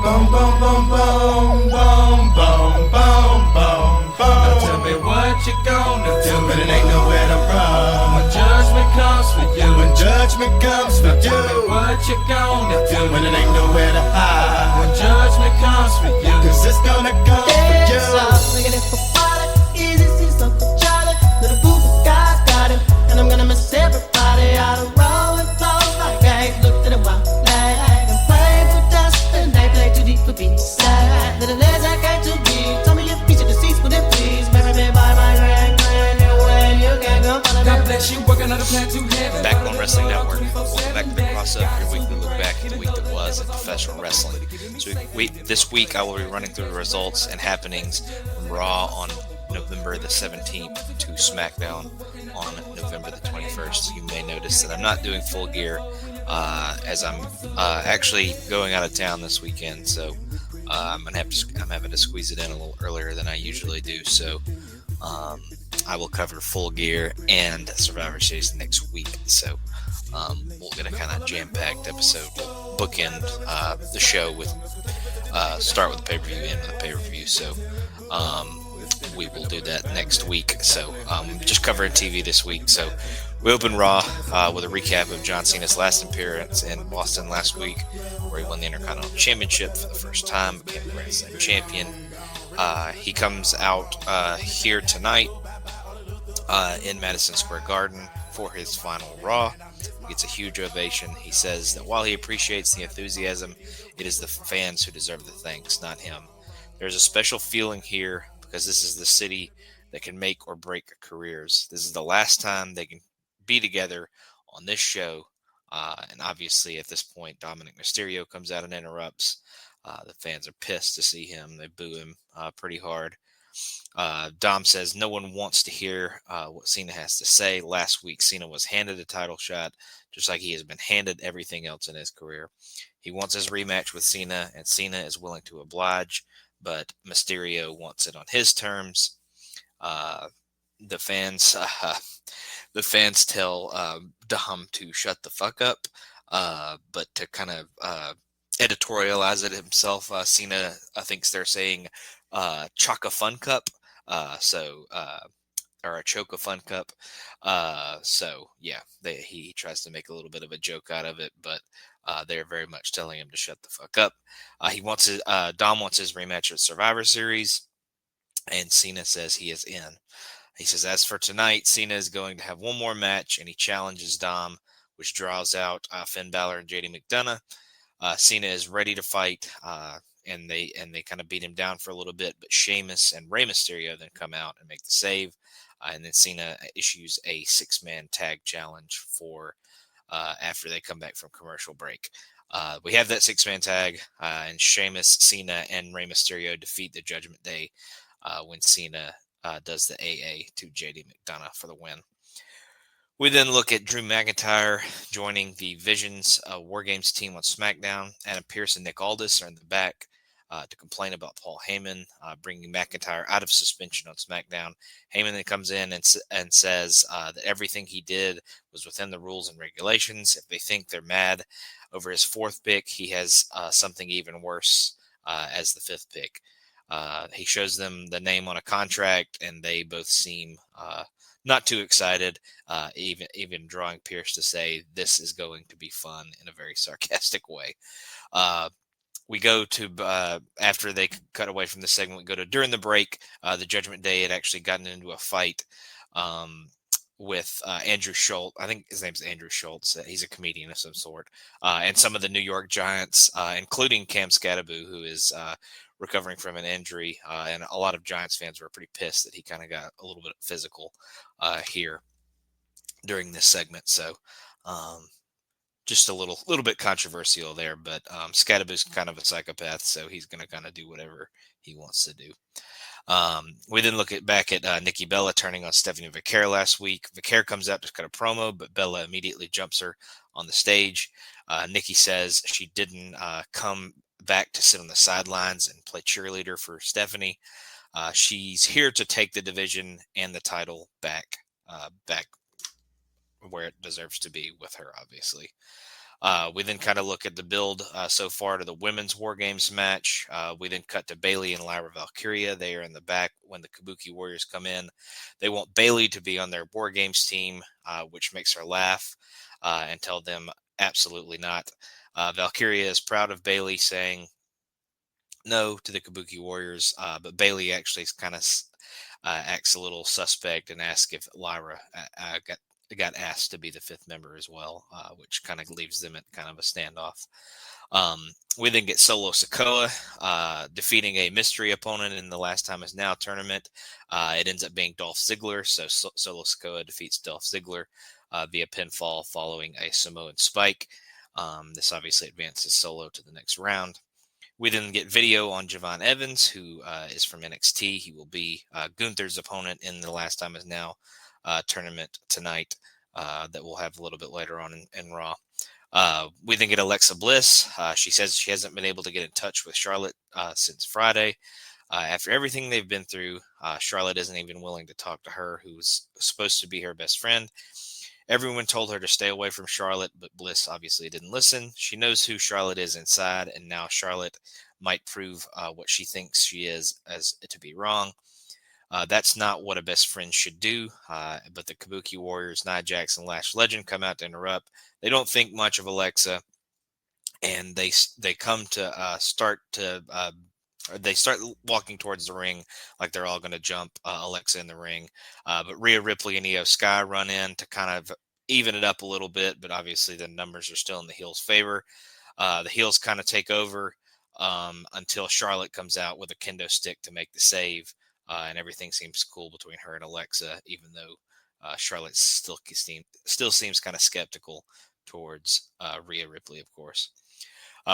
Boom, boom, boom, boom, boom, boom, boom, boom, boom. Now tell me what you gonna do, but it ain't nowhere to run. When judgment comes for you, when judgment comes for you, tell me what you gonna do, when it ain't nowhere to hide. When judgment comes for you, 'cause it's gonna come for you. Nigga, this for water, easy, see something Charlie. Little boo God's got him, and I'm gonna miss everybody out of row and flow like eggs. Look to the wild flag and pray for dust, and they play too deep for being sad. Little legs I got to be. Tell me your feature deceased, would it please? Marry me by my grand, when you can't go follow God bless you, working on the plan to heaven. Back on Wrestling Network. Welcome back to the CrosUp, your weekly look back at the week that was in professional wrestling. So this week I will be running through the results and happenings from Raw on November the 17th to SmackDown on November the 21st. You may notice that I'm not doing full gear as I'm actually going out of town this weekend, so I'm having to squeeze it in a little earlier than I usually do. So I will cover full gear and Survivor Series next week. So we'll get a kind of jam-packed episode. We'll bookend the show with start with the pay-per-view, end with the pay-per-view. So we will do that next week. So just covering TV this week. So we open Raw with a recap of John Cena's last appearance in Boston last week, where he won the Intercontinental Championship for the first time, became the Grand Slam champion. He comes out here tonight in Madison Square Garden for his final Raw. He gets a huge ovation. He says that while he appreciates the enthusiasm, it is the fans who deserve the thanks, not him. There's a special feeling here because this is the city that can make or break careers. This is the last time they can be together on this show. And obviously at this point, Dominic Mysterio comes out and interrupts. The fans are pissed to see him. They boo him pretty hard. Dom says no one wants to hear what Cena has to say. Last week, Cena was handed a title shot, just like he has been handed everything else in his career. He wants his rematch with Cena, and Cena is willing to oblige, but Mysterio wants it on his terms. The fans tell Dom to shut the fuck up, but to kind of editorialize it himself, Cena thinks they're saying Chaka Fun Cup, or a Choka Fun Cup. So yeah, he tries to make a little bit of a joke out of it, but they're very much telling him to shut the fuck up. Dom wants his rematch at Survivor Series, and Cena says he is in. He says, as for tonight, Cena is going to have one more match, and he challenges Dom, which draws out Finn Balor and JD McDonough. Cena is ready to fight, and they kind of beat him down for a little bit, but Sheamus and Rey Mysterio then come out and make the save, and then Cena issues a 6-man tag challenge for after they come back from commercial break. We have that 6-man tag, and Sheamus, Cena, and Rey Mysterio defeat the Judgment Day when Cena does the AA to JD McDonough for the win. We then look at Drew McIntyre joining the Visions War Games team on SmackDown. Adam Pearce and Nick Aldis are in the back to complain about Paul Heyman bringing McIntyre out of suspension on SmackDown. Heyman then comes in and says that everything he did was within the rules and regulations. If they think they're mad over his 4th pick, he has something even worse as the 5th pick. He shows them the name on a contract, and they both seem not too excited, even drawing Pierce to say this is going to be fun in a very sarcastic way. We go to, after they cut away from the segment, we go to during the break, the Judgment Day had actually gotten into a fight with Andrew Schultz. I think his name's Andrew Schultz. He's a comedian of some sort. And some of the New York Giants, including Cam Scatterbo, who is recovering from an injury. And a lot of Giants fans were pretty pissed that he kind of got a little bit physical here during this segment. So just a little bit controversial there, but Scatterbo's kind of a psychopath, so he's going to kind of do whatever he wants to do. We then look back at Nikki Bella turning on Stephanie Vaquer last week. Vaquer comes out to cut a promo, but Bella immediately jumps her on the stage. Nikki says she didn't come back to sit on the sidelines and play cheerleader for Stephanie. She's here to take the division and the title back where it deserves to be with her, obviously. We then kind of look at the build so far to the women's War Games match. We then cut to Bailey and Lyra Valkyria. They are in the back when the Kabuki Warriors come in. They want Bailey to be on their War Games team, which makes her laugh, and tell them absolutely not. Valkyria is proud of Bailey, saying no to the Kabuki Warriors, but Bailey actually kind of acts a little suspect and asks if Lyra got asked to be the fifth member as well, which kind of leaves them at kind of a standoff. We then get Solo Sikoa defeating a mystery opponent in the Last Time Is Now tournament. It ends up being Dolph Ziggler, so Solo Sikoa defeats Dolph Ziggler via pinfall following a Samoan spike. This obviously advances Solo to the next round. We then get video on Javon Evans, who is from NXT. He will be Gunther's opponent in the Last Time Is Now tournament tonight that we'll have a little bit later on in Raw. We then get Alexa Bliss. She says she hasn't been able to get in touch with Charlotte since Friday. After everything they've been through, Charlotte isn't even willing to talk to her, who's supposed to be her best friend. Everyone told her to stay away from Charlotte, but Bliss obviously didn't listen. She knows who Charlotte is inside, and now Charlotte might prove what she thinks she is as to be wrong. That's not what a best friend should do, but the Kabuki Warriors, Nia Jax, and Lash Legend come out to interrupt. They don't think much of Alexa, and they come to they start walking towards the ring like they're all going to jump Alexa in the ring. But Rhea Ripley and Io Sky run in to kind of even it up a little bit, but obviously the numbers are still in the heels' favor. The heels kind of take over until Charlotte comes out with a kendo stick to make the save, and everything seems cool between her and Alexa, even though Charlotte still seems kind of skeptical towards Rhea Ripley, of course.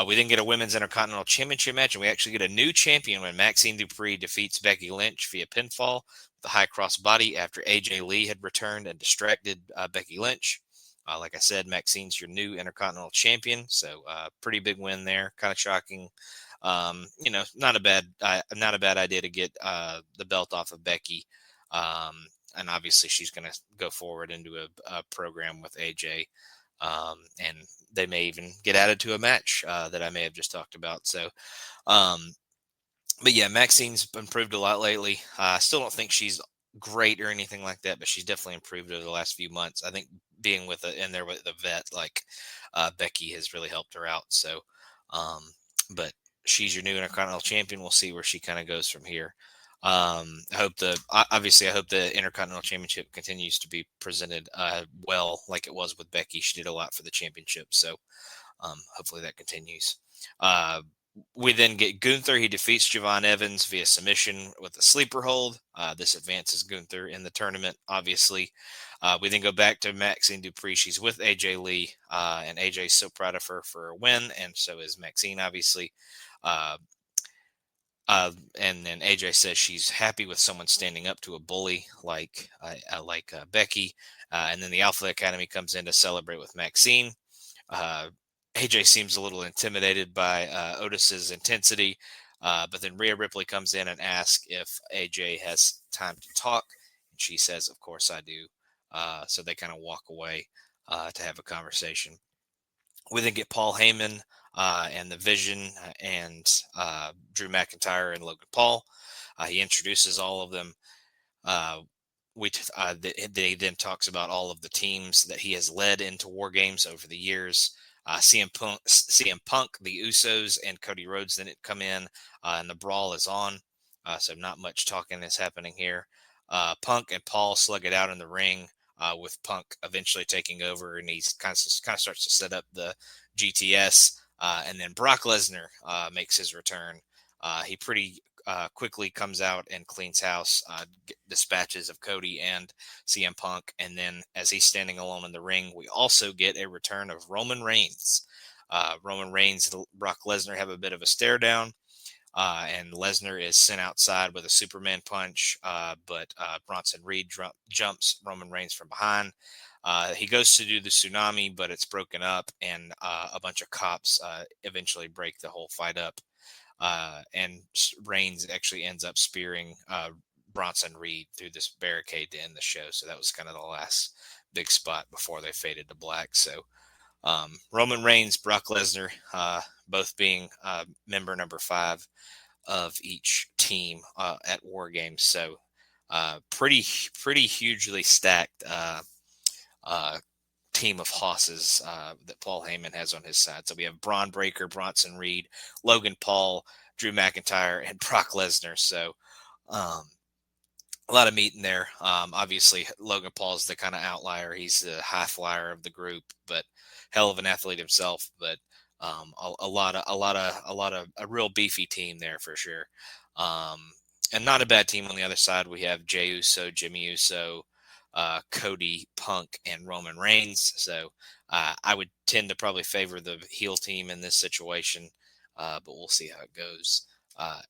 We then get a Women's Intercontinental Championship match, and we actually get a new champion when Maxine Dupree defeats Becky Lynch via pinfall with a high cross body after AJ Lee had returned and distracted Becky Lynch. Like I said, Maxine's your new Intercontinental Champion, so pretty big win there. Kind of shocking. Not a bad idea to get the belt off of Becky. And obviously she's going to go forward into a program with AJ. And they may even get added to a match that I may have just talked about. So, but yeah, Maxine's improved a lot lately. I still don't think she's great or anything like that, but she's definitely improved over the last few months. I think being in there with the vet like Becky has really helped her out. So, but she's your new Intercontinental Champion. We'll see where she kind of goes from here. I hope the Intercontinental Championship continues to be presented well, like it was with Becky. She did a lot for the championship, so hopefully that continues. We then get Gunther. He defeats Javon Evans via submission with a sleeper hold. This advances Gunther in the tournament, obviously. We then go back to Maxine Dupree. She's with AJ Lee, and AJ's so proud of her for a win, and so is Maxine, obviously. And then AJ says she's happy with someone standing up to a bully like Becky. And then the Alpha Academy comes in to celebrate with Maxine. AJ seems a little intimidated by Otis's intensity, but then Rhea Ripley comes in and asks if AJ has time to talk. And she says, "Of course I do." So they kind of walk away to have a conversation. We then get Paul Heyman and the Vision and Drew McIntyre and Logan Paul. He introduces all of them. He then talks about all of the teams that he has led into War Games over the years. CM Punk, the Usos, and Cody Rhodes then come in, and the brawl is on. So not much talking is happening here. Punk and Paul slug it out in the ring, with Punk eventually taking over, and he's kind of starts to set up the GTS. And then Brock Lesnar makes his return. He pretty quickly comes out and cleans house, dispatches of Cody and CM Punk. And then as he's standing alone in the ring, we also get a return of Roman Reigns. Roman Reigns and Brock Lesnar have a bit of a stare down. And Lesnar is sent outside with a Superman punch, but Bronson Reed jumps Roman Reigns from behind. He goes to do the tsunami, but it's broken up, and a bunch of cops eventually break the whole fight up. And Reigns actually ends up spearing Bronson Reed through this barricade to end the show. So that was kind of the last big spot before they faded to black. So Roman Reigns, Brock Lesnar, both being member number 5 of each team at War Games. So pretty hugely stacked team of hosses that Paul Heyman has on his side. So we have Braun Breaker, Bronson Reed, Logan Paul, Drew McIntyre, and Brock Lesnar. So a lot of meat in there. Obviously, Logan Paul is the kind of outlier. He's the high flyer of the group, but hell of an athlete himself. But a real beefy team there for sure. And not a bad team on the other side. We have Jey Uso, Jimmy Uso, Cody, Punk, and Roman Reigns. So I would tend to probably favor the heel team in this situation, but we'll see how it goes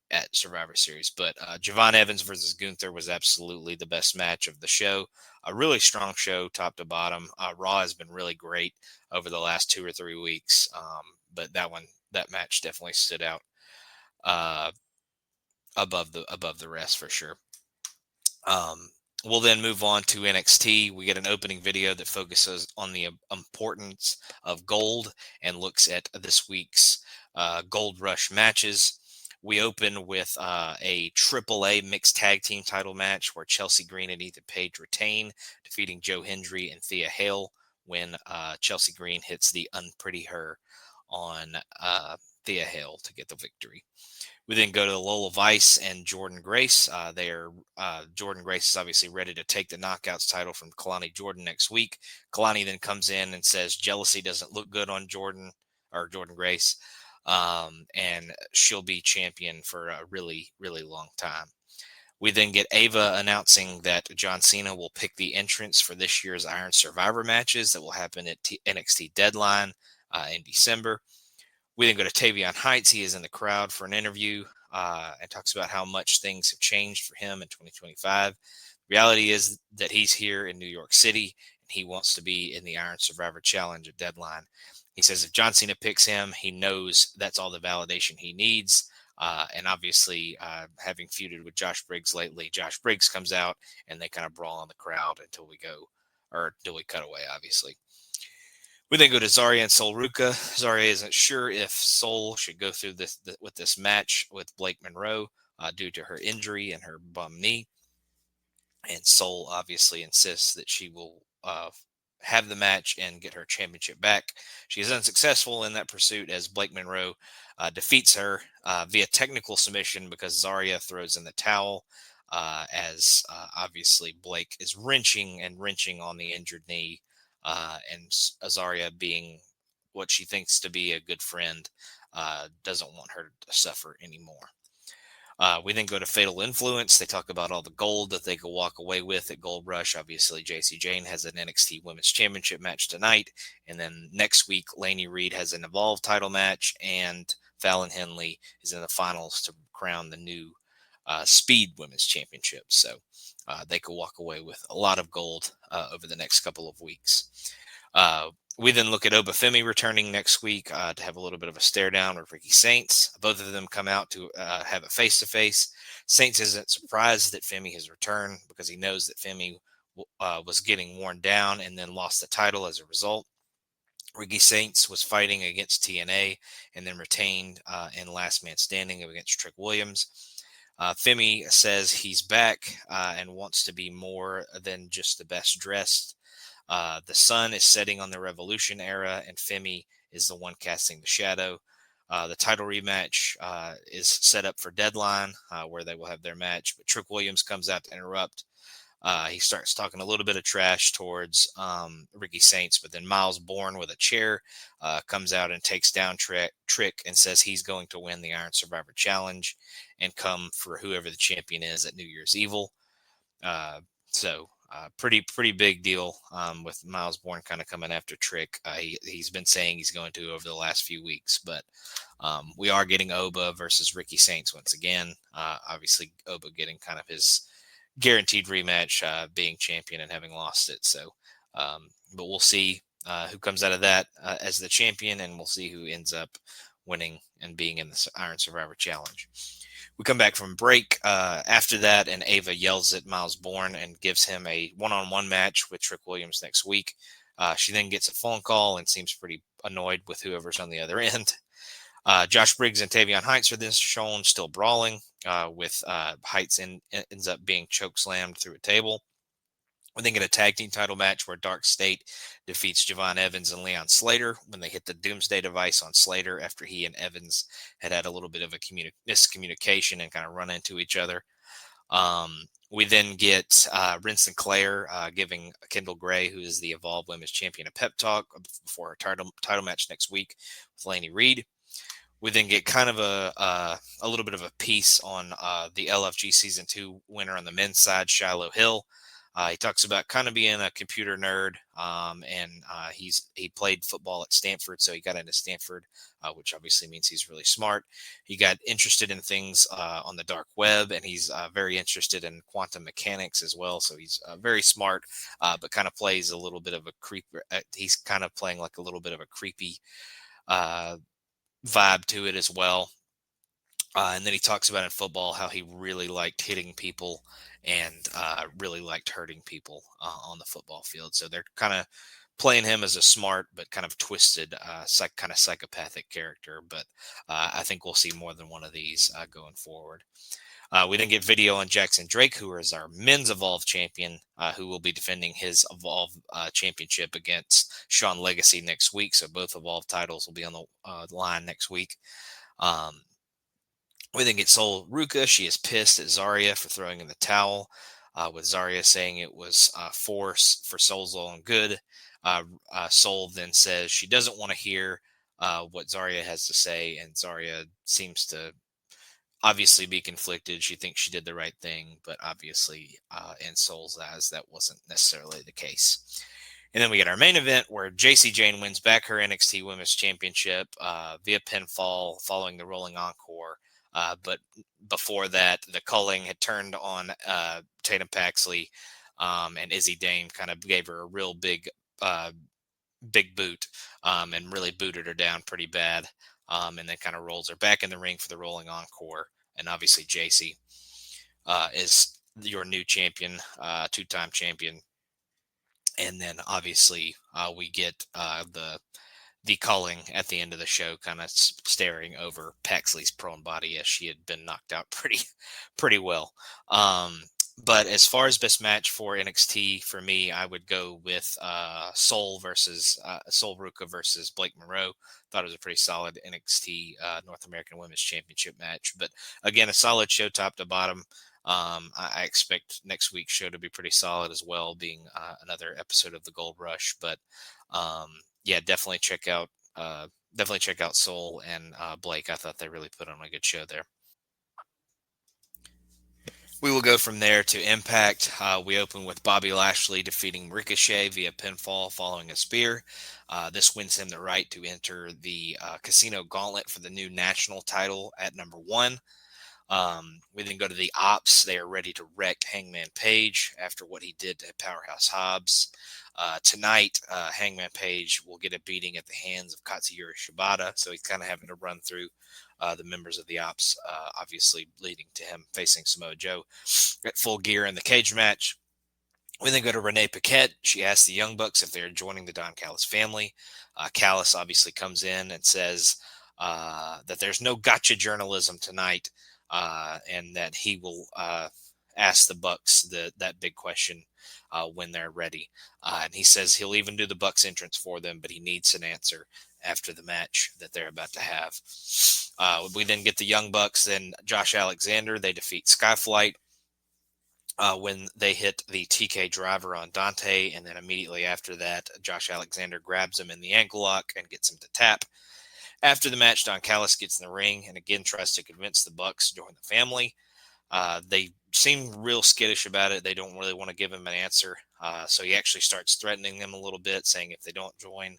at Survivor Series. But Javon Evans versus Gunther was absolutely the best match of the show. A really strong show, top to bottom. Raw has been really great over the last 2 or 3 weeks, but that match definitely stood out above the rest for sure. We'll then move on to NXT. We get an opening video that focuses on the importance of gold and looks at this week's Gold Rush matches. We open with a AAA mixed tag team title match where Chelsea Green and Ethan Page retain, defeating Joe Hendry and Thea Hale when Chelsea Green hits the Unpretty Her on Thea Hale to get the victory. We then go to the Lola Vice and Jordan Grace. Jordan Grace is obviously ready to take the Knockouts title from Kalani Jordan next week. Kalani then comes in and says jealousy doesn't look good on Jordan Grace, and she'll be champion for a really, really long time. We then get Ava announcing that John Cena will pick the entrants for this year's Iron Survivor matches that will happen at NXT Deadline in December. We then go to Tavion Heights. He is in the crowd for an interview and talks about how much things have changed for him in 2025. Reality is that he's here in New York City and he wants to be in the Iron Survivor Challenge at Deadline. He says if John Cena picks him, he knows that's all the validation he needs. And obviously, having feuded with Josh Briggs lately, Josh Briggs comes out and they kind of brawl on the crowd until we cut away, obviously. We then go to Zarya and Sol Ruka. Zarya isn't sure if Sol should go through this match with Blake Monroe due to her injury and her bum knee. And Sol obviously insists that she will have the match and get her championship back. She is unsuccessful in that pursuit as Blake Monroe defeats her via technical submission because Zarya throws in the towel as obviously Blake is wrenching on the injured knee. And Zarya, being what she thinks to be a good friend, doesn't want her to suffer anymore. We then go to Fatal Influence. They talk about all the gold that they could walk away with at Gold Rush. Obviously, JC Jane has an NXT Women's Championship match tonight. And then next week, Lainey Reed has an Evolve title match. And Fallon Henley is in the finals to crown the new Speed Women's Championship. So they could walk away with a lot of gold over the next couple of weeks. We then look at Obafemi returning next week to have a little bit of a stare down with Ricky Saints. Both of them come out to have a face-to-face. Saints isn't surprised that Femi has returned because he knows that Femi was getting worn down and then lost the title as a result. Ricky Saints was fighting against TNA and then retained in Last Man Standing against Trick Williams. Femi says he's back and wants to be more than just the best dressed. The sun is setting on the Revolution era, and Femi is the one casting the shadow. The title rematch is set up for Deadline, where they will have their match. But Trick Williams comes out to interrupt. He starts talking a little bit of trash towards Ricky Saints, but then Miles Bourne with a chair comes out and takes down Trick and says he's going to win the Iron Survivor Challenge and come for whoever the champion is at New Year's Evil. So pretty big deal with Miles Bourne kind of coming after Trick. He's been saying he's going to over the last few weeks, but we are getting Oba versus Ricky Saints once again. Obviously, Oba getting kind of his guaranteed rematch, being champion and having lost it. So, but we'll see who comes out of that as the champion, and we'll see who ends up winning and being in the Iron Survivor Challenge. We come back from break after that, and Ava yells at Miles Bourne and gives him a one-on-one match with Trick Williams next week. She then gets a phone call and seems pretty annoyed with whoever's on the other end. Josh Briggs and Tavion Heights are then shown still brawling, with Heights ends up being chokeslammed through a table. We then get a tag team title match where Dark State defeats Javon Evans and Leon Slater when they hit the Doomsday device on Slater after he and Evans had a little bit of a miscommunication and kind of run into each other. We then get Rince and Claire giving Kendall Gray, who is the Evolve Women's Champion, a pep talk before her title match next week with Laney Reed. We then get kind of a little bit of a piece on the LFG Season 2 winner on the men's side, Shiloh Hill. He talks about kind of being a computer nerd, and he played football at Stanford, so he got into Stanford, which obviously means he's really smart. He got interested in things on the dark web, and he's very interested in quantum mechanics as well. So he's very smart, but kind of plays a little bit of a creep. He's kind of playing like a little bit of a creepy vibe to it as well. And then he talks about in football how he really liked hitting people and really liked hurting people on the football field. So they're kind of playing him as a smart but kind of twisted, kind of psychopathic character. But I think we'll see more than one of these going forward. We then get video on Jackson Drake, who is our men's Evolve champion, who will be defending his Evolve championship against Sean Legacy next week. So both Evolve titles will be on the line next week. We then get Sol Ruka. She is pissed at Zarya for throwing in the towel, with Zarya saying it was force for Sol's own good. Sol then says she doesn't want to hear what Zarya has to say, and Zarya seems to obviously be conflicted. She thinks she did the right thing, but obviously in Sol's eyes, that wasn't necessarily the case. And then we get our main event where JC Jane wins back her NXT Women's Championship via pinfall following the Rolling Encore. But before that, the culling had turned on Tatum Paxley, and Izzy Dame kind of gave her a real big boot, and really booted her down pretty bad, and then kind of rolls her back in the ring for the Rolling Encore. And obviously JC is your new champion, two-time champion. And then obviously we get the culling at the end of the show, kind of staring over Paxley's prone body as she had been knocked out pretty well. But as far as best match for NXT, for me, I would go with Sol Ruka versus Blake Monroe. Thought it was a pretty solid NXT North American Women's Championship match. But again, a solid show top to bottom. I expect next week's show to be pretty solid as well, being another episode of the Gold Rush. But yeah, definitely check out Sol and Blake. I thought they really put on a good show there. We will go from there to Impact. We open with Bobby Lashley defeating Ricochet via pinfall following a spear. This wins him the right to enter the Casino Gauntlet for the new national title at number 1. We then go to the Ops. They are ready to wreck Hangman Page after what he did to Powerhouse Hobbs. Tonight, Hangman Page will get a beating at the hands of Katsuyori Shibata, so he's kind of having to run through the members of the Ops, obviously leading to him facing Samoa Joe at Full Gear in the cage match. We then go to Renee Paquette. She asks the Young Bucks if they're joining the Don Callis family. Callis obviously comes in and says that there's no gotcha journalism tonight, and that he will ask the Bucks that big question when they're ready. And he says he'll even do the Bucks entrance for them, but he needs an answer after the match that they're about to have. We then get the Young Bucks and Josh Alexander. They defeat Skyflight when they hit the TK driver on Dante, and then immediately after that, Josh Alexander grabs him in the ankle lock and gets him to tap. After the match, Don Callis gets in the ring and again tries to convince the Bucks to join the family. They seem real skittish about it. They don't really want to give him an answer. So he actually starts threatening them a little bit, saying if they don't join,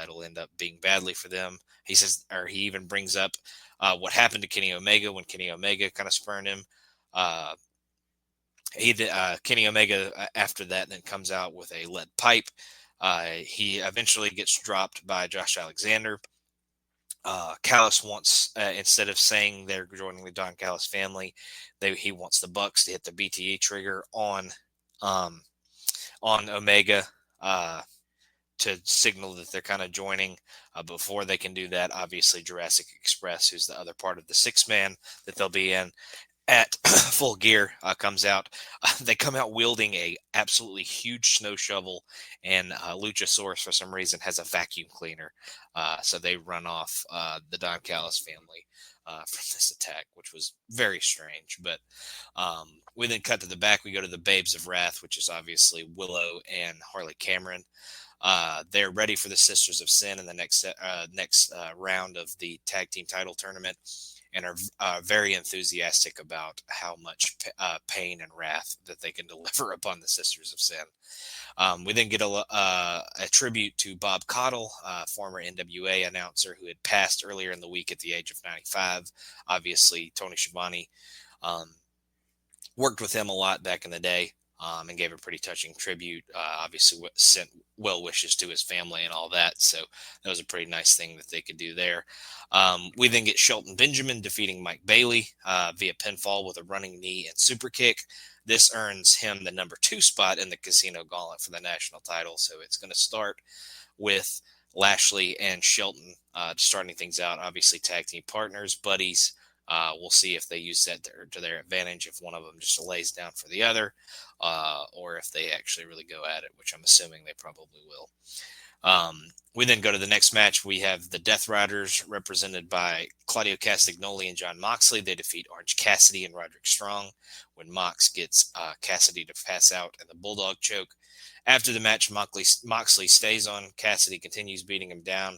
it'll end up being badly for them. He says, or he even brings up what happened to Kenny Omega when Kenny Omega kind of spurned him. Kenny Omega after that then comes out with a lead pipe. He eventually gets dropped by Josh Alexander. Callis wants, instead of saying they're joining the Don Callis family, he wants the Bucks to hit the BTE trigger on Omega. to signal that they're kind of joining. Before they can do that, obviously Jurassic Express, who's the other part of the 6-man that they'll be in at Full Gear, comes out. They come out wielding a absolutely huge snow shovel, and Luchasaurus for some reason has a vacuum cleaner. So they run off the Don Callis family from this attack, which was very strange. But we then cut to the back. We go to the Babes of Wrath, which is obviously Willow and Harley Cameron. They're ready for the Sisters of Sin in the next round of the tag team title tournament, and are very enthusiastic about how much pain and wrath that they can deliver upon the Sisters of Sin. We then get a tribute to Bob Caudle, former NWA announcer who had passed earlier in the week at the age of 95. Obviously, Tony Schiavone worked with him a lot back in the day. And gave a pretty touching tribute. Obviously, sent well wishes to his family and all that. So that was a pretty nice thing that they could do there. We then get Shelton Benjamin defeating Mike Bailey via pinfall with a running knee and super kick. This earns him the number 2 spot in the Casino Gauntlet for the national title. So it's going to start with Lashley and Shelton starting things out. Obviously, tag team partners, buddies. We'll see if they use that to their advantage, if one of them just lays down for the other, or if they actually really go at it, which I'm assuming they probably will. We then go to the next match. We have the Death Riders, represented by Claudio Castagnoli and John Moxley. They defeat Orange Cassidy and Roderick Strong when Mox gets Cassidy to pass out in the Bulldog choke. After the match, Moxley stays on. Cassidy continues beating him down.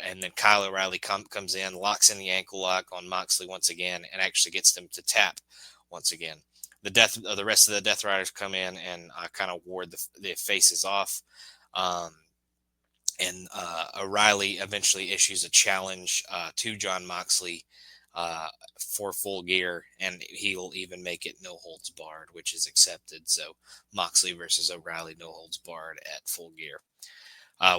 And then Kyle O'Reilly comes in, locks in the ankle lock on Moxley once again, and actually gets them to tap once again. The rest of the Death Riders come in and kind of ward the faces off. And O'Reilly eventually issues a challenge to John Moxley for Full Gear, and he'll even make it no holds barred, which is accepted. So Moxley versus O'Reilly, no holds barred at Full Gear.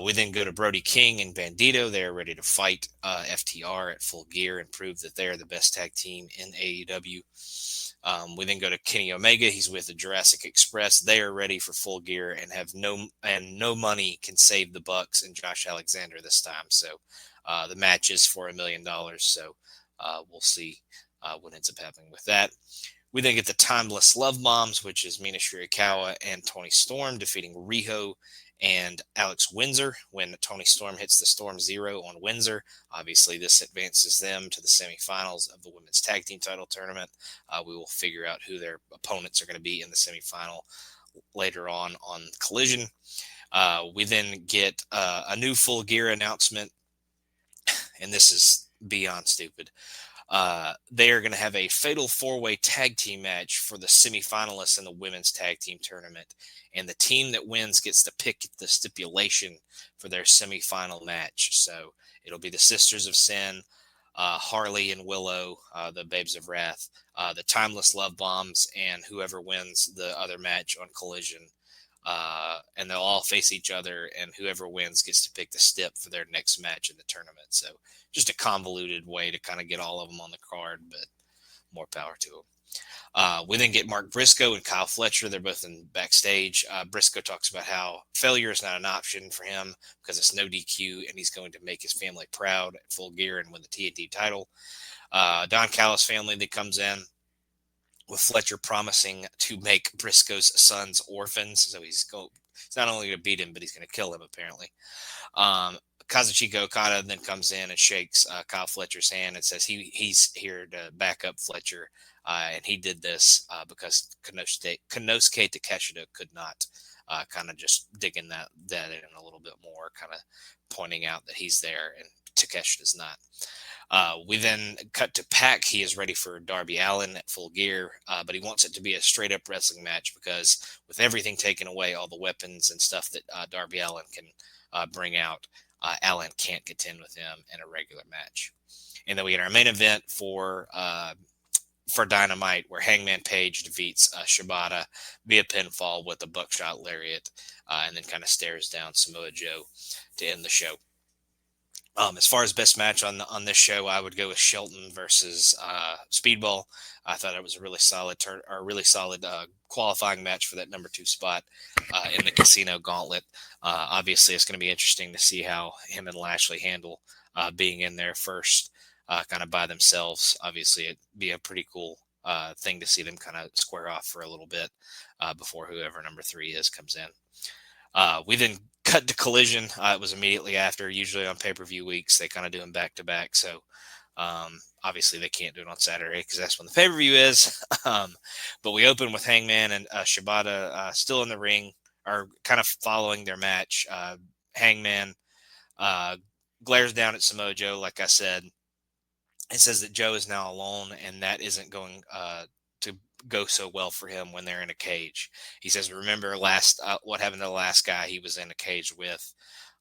We then go to Brody King and Bandito. They're ready to fight FTR at Full Gear and prove that they're the best tag team in AEW. We then go to Kenny Omega. He's with the Jurassic Express. They are ready for Full Gear and have no money can save the Bucks and Josh Alexander this time. So the match is for $1 million. So we'll see what ends up happening with that. We then get the Timeless Love Bombs, which is Mina Shirakawa and Toni Storm defeating Riho and Alex Windsor when Toni Storm hits the Storm Zero on Windsor. Obviously, this advances them to the semifinals of the women's tag team title tournament. We will figure out who their opponents are going to be in the semifinal later on Collision. We then get a new Full Gear announcement, and this is beyond stupid. They are going to have a fatal 4-way tag team match for the semifinalists in the women's tag team tournament. And the team that wins gets to pick the stipulation for their semifinal match. So it'll be the Sisters of Sin, Harley and Willow, the Babes of Wrath, the Timeless Love Bombs, and whoever wins the other match on Collision. And they'll all face each other, and whoever wins gets to pick the stip for their next match in the tournament. So just a convoluted way to kind of get all of them on the card, but more power to them. We then get Mark Briscoe and Kyle Fletcher. They're both in backstage. Briscoe talks about how failure is not an option for him because it's no DQ, and he's going to make his family proud at Full Gear and win the TNT title. Don Callis family that comes in, with Fletcher promising to make Briscoe's sons orphans. So he's not only going to beat him, but he's going to kill him, apparently. Kazuchika Okada then comes in and shakes Kyle Fletcher's hand and says he's here to back up Fletcher. And he did this because Konosuke Takeshita could not, kind of just digging that in a little bit more, kind of pointing out that he's there and Takeshita's not. We then cut to Pac. He is ready for Darby Allin at Full Gear, but he wants it to be a straight-up wrestling match because with everything taken away, all the weapons and stuff that Darby Allin can bring out, Allin can't contend with him in a regular match. And then we get our main event for Dynamite, where Hangman Page defeats Shibata via pinfall with a buckshot lariat, and then kind of stares down Samoa Joe to end the show. As far as best match on this show, I would go with Shelton versus Speedball. I thought it was a really solid qualifying match for that number 2 spot in the Casino Gauntlet. Obviously, it's going to be interesting to see how him and Lashley handle being in there first, kind of by themselves. Obviously, it'd be a pretty cool thing to see them kind of square off for a little bit before whoever number 3 is comes in. We then cut to Collision. It was immediately after. Usually on pay-per-view weeks, they kind of do them back-to-back. So obviously they can't do it on Saturday because that's when the pay-per-view is. But we open with Hangman and Shibata still in the ring, or kind of following their match. Hangman glares down at Samoa Joe, like I said. It says that Joe is now alone, and that isn't going to go so well for him when they're in a cage. He says, remember what happened to the last guy he was in a cage with?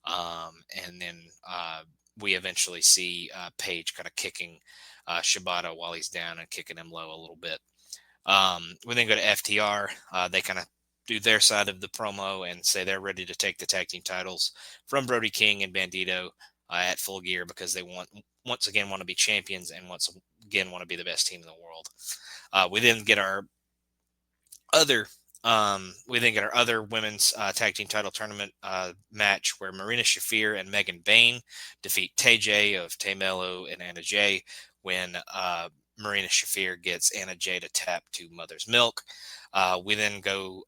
And then we eventually see Paige kind of kicking Shibata while he's down and kicking him low a little bit. We then go to FTR. They kind of do their side of the promo and say they're ready to take the tag team titles from Brody King and Bandito at Full Gear because they once again want to be champions and once again want to be the best team in the world. We then get our other women's tag team title tournament match where Marina Shafir and Megan Bain defeat Tay J of Tay Mello and Anna Jay when Marina Shafir gets Anna Jay to tap to Mother's Milk. We then go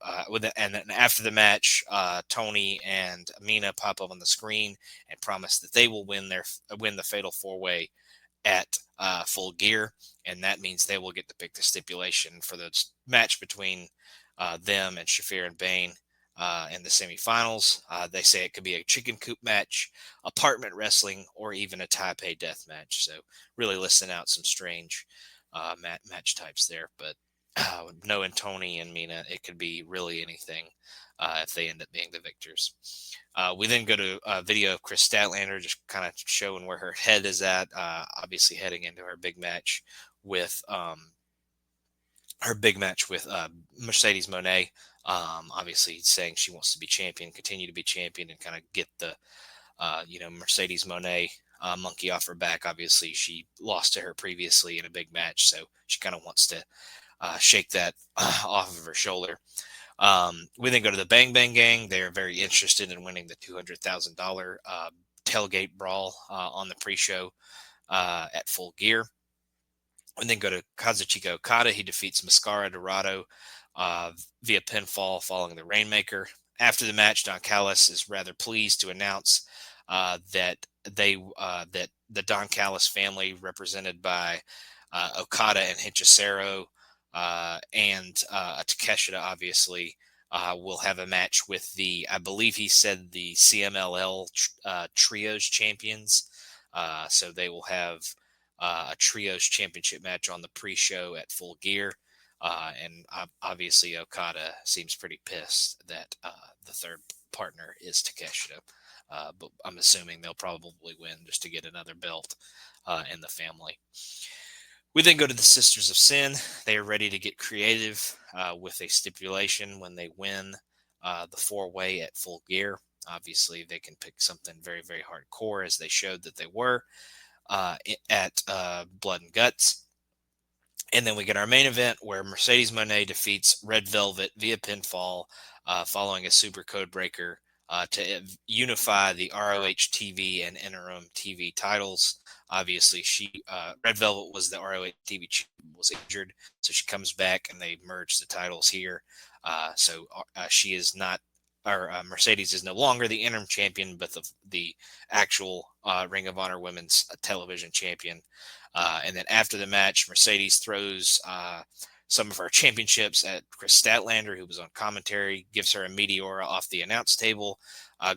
and then after the match, Tony and Amina pop up on the screen and promise that they will win the Fatal 4-Way at Full Gear, and that means they will get to pick the stipulation for the match between them and Shafir and Bain in the semifinals. They say it could be a chicken coop match, apartment wrestling, or even a Taipei death match. So really listing out some strange match types there, but knowing Tony and Mina, it could be really anything if they end up being the victors. We then go to a video of Chris Statlander, just kind of showing where her head is at, obviously heading into her big match with Mercedes Moné. Obviously saying she wants to be champion, continue to be champion, and kind of get the Mercedes Moné monkey off her back. Obviously, she lost to her previously in a big match, so she kind of wants to shake that off of her shoulder. We then go to the Bang Bang Gang. They are very interested in winning the $200,000 tailgate brawl on the pre-show at Full Gear. And then go to Kazuchika Okada. He defeats Mascara Dorado via pinfall following the Rainmaker. After the match, Don Callis is rather pleased to announce that the Don Callis family, represented by Okada and Hinchicero and Takeshita, obviously, will have a match with I believe he said the CMLL Trios champions. So they will have a Trios championship match on the pre-show at Full Gear. And obviously Okada seems pretty pissed that the third partner is Takeshita. But I'm assuming they'll probably win just to get another belt in the family. We then go to the Sisters of Sin. They are ready to get creative with a stipulation when they win the 4-Way at Full Gear. Obviously, they can pick something very, very hardcore, as they showed that they were at Blood and Guts. And then we get our main event where Mercedes Moné defeats Red Velvet via pinfall following a super code breaker to unify the ROH TV and Interim TV titles. Obviously, Red Velvet was the ROH TV was injured, so she comes back and they merge the titles here. So she is not, or Mercedes is no longer the interim champion, but the actual Ring of Honor Women's Television champion. And then after the match, Mercedes throws some of her championships at Chris Statlander, who was on commentary, gives her a Meteora off the announce table,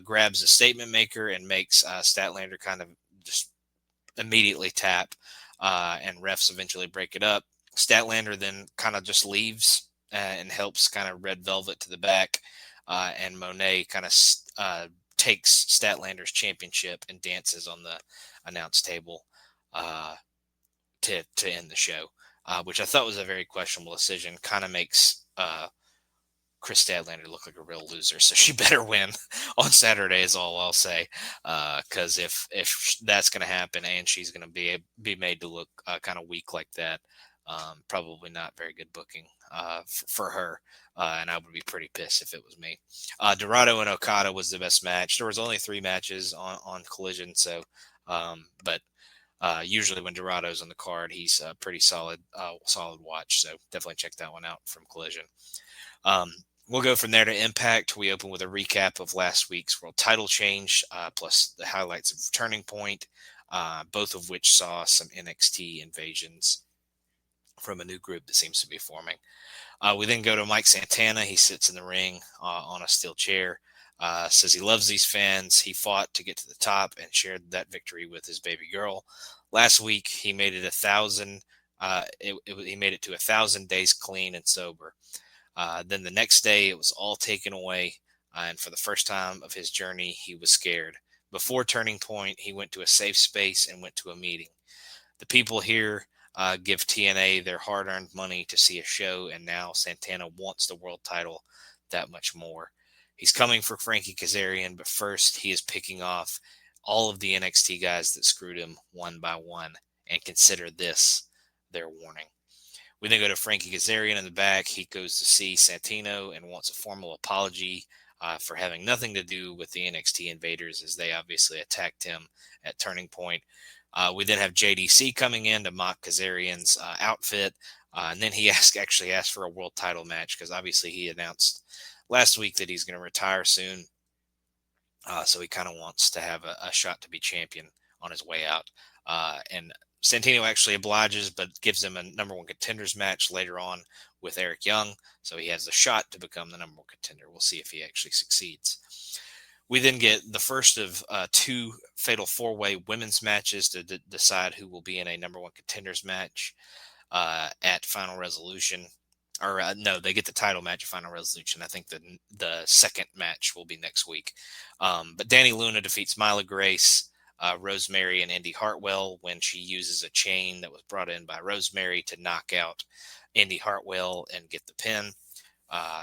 grabs a statement maker, and makes Statlander kind of just immediately tap, and refs eventually break it up. Statlander then kind of just leaves and helps kind of Red Velvet to the back, and Monet kind of takes Statlander's championship and dances on the announce table to end the show, which I thought was a very questionable decision. Kind of makes Chris Statlander looked like a real loser, so she better win on Saturday is all I'll say. Because if that's going to happen and she's going to be made to look kind of weak like that, probably not very good booking for her. And I would be pretty pissed if it was me. Dorado and Okada was the best match. There was only 3 matches on Collision, so but usually when Dorado's on the card, he's a pretty solid watch. So definitely check that one out from Collision. We'll go from there to Impact. We open with a recap of last week's world title change, plus the highlights of Turning Point, both of which saw some NXT invasions from a new group that seems to be forming. We then go to Mike Santana. He sits in the ring on a steel chair, says he loves these fans. He fought to get to the top and shared that victory with his baby girl. Last week, he made it 1,000. He made it to 1,000 days clean and sober. Then the next day, it was all taken away. And for the first time of his journey, he was scared. Before Turning Point, he went to a safe space and went to a meeting. The people here give TNA their hard-earned money to see a show, and now Santana wants the world title that much more. He's coming for Frankie Kazarian, but first he is picking off all of the NXT guys that screwed him one by one, and consider this their warning. We then go to Frankie Kazarian in the back. He goes to see Santino and wants a formal apology for having nothing to do with the NXT invaders, as they obviously attacked him at Turning Point. We then have JDC coming in to mock Kazarian's outfit. And then he actually asked for a world title match because obviously he announced last week that he's going to retire soon. So he kind of wants to have a shot to be champion on his way out. And Santino actually obliges, but gives him a number 1 contenders match later on with Eric Young. So he has a shot to become the number 1 contender. We'll see if he actually succeeds. We then get the first of 2 fatal 4-way women's matches to decide who will be in a number 1 contenders match at Final Resolution. Or no, they get the title match at Final Resolution. I think the second match will be next week. But Dani Luna defeats Myla Grace, Rosemary, and Indy Hartwell when she uses a chain that was brought in by Rosemary to knock out Indy Hartwell and get the pin.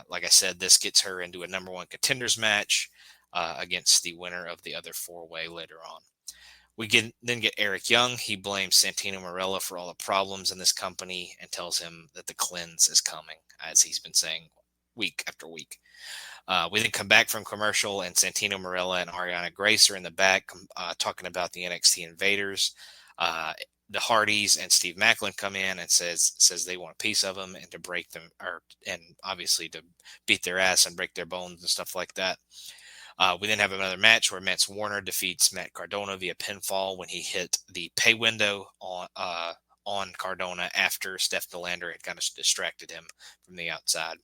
Like I said, this gets her into a number 1 contenders match against the winner of the other 4-way later on. We then get Eric Young. He blames Santino Marella for all the problems in this company and tells him that the cleanse is coming, as he's been saying week after week. We then come back from commercial, and Santino Marella and Ariana Grace are in the back talking about the NXT invaders. The Hardys and Steve Macklin come in and says they want a piece of them and to break them, and obviously to beat their ass and break their bones and stuff like that. We then have another match where Mance Warner defeats Matt Cardona via pinfall when he hit the pay window on Cardona after Steph Delander had kind of distracted him from the outside.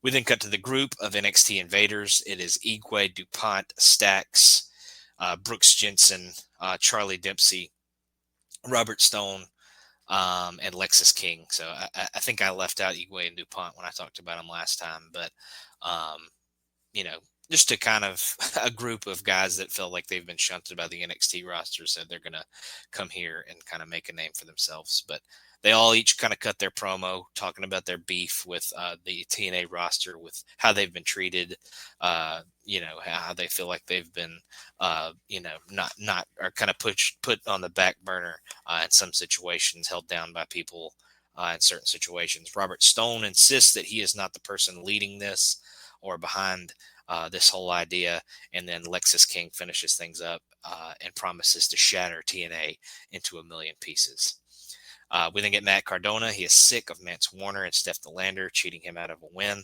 We then cut to the group of NXT invaders. It is Igwe, DuPont, Stax, Brooks Jensen, Charlie Dempsey, Robert Stone, and Lexus King. So I think I left out Igwe and DuPont when I talked about them last time, but just to kind of a group of guys that felt like they've been shunted by the NXT roster, said they're going to come here and kind of make a name for themselves. But they all each kind of cut their promo talking about their beef with the TNA roster, with how they've been treated, how they feel like they've been, not or kind of put on the back burner in some situations, held down by people in certain situations. Robert Stone insists that he is not the person leading this or behind this whole idea, and then Lexus King finishes things up and promises to shatter TNA into 1,000,000 pieces. We then get Matt Cardona. He is sick of Mance Warner and Steph Delander cheating him out of a win.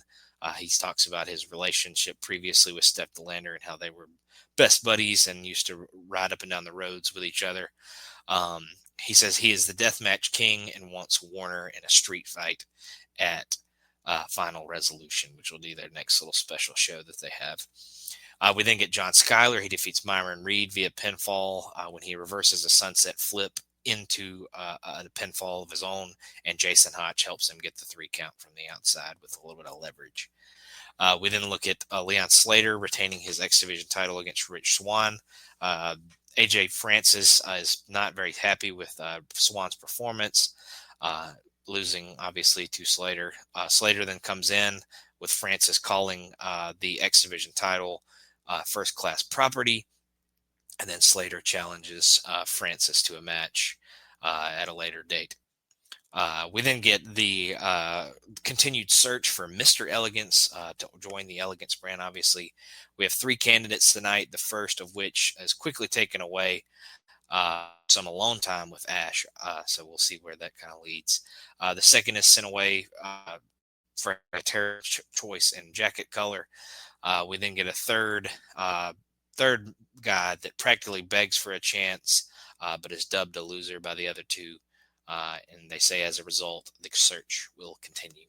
He talks about his relationship previously with Steph Delander and how they were best buddies and used to ride up and down the roads with each other. He says he is the deathmatch king and wants Warner in a street fight at Final Resolution, which will be their next little special show that they have. We then get John Skyler. He defeats Myron Reed via pinfall when he reverses a sunset flip into a pinfall of his own, and Jason Hotch helps him get the 3 count from the outside with a little bit of leverage. We then look at Leon Slater retaining his X Division title against Rich Swann. AJ Francis is not very happy with Swann's performance. losing obviously to Slater. Slater then comes in with Francis calling the X Division title first class property, and then Slater challenges Francis to a match at a later date. We then get the continued search for Mr. Elegance to join the Elegance brand. Obviously, we have 3 candidates tonight, the first of which is quickly taken away. Some alone time with Ash, so we'll see where that kind of leads. The second is sent away for a terror choice in jacket color. We then get a third guy that practically begs for a chance, but is dubbed a loser by the other 2. And they say as a result, the search will continue.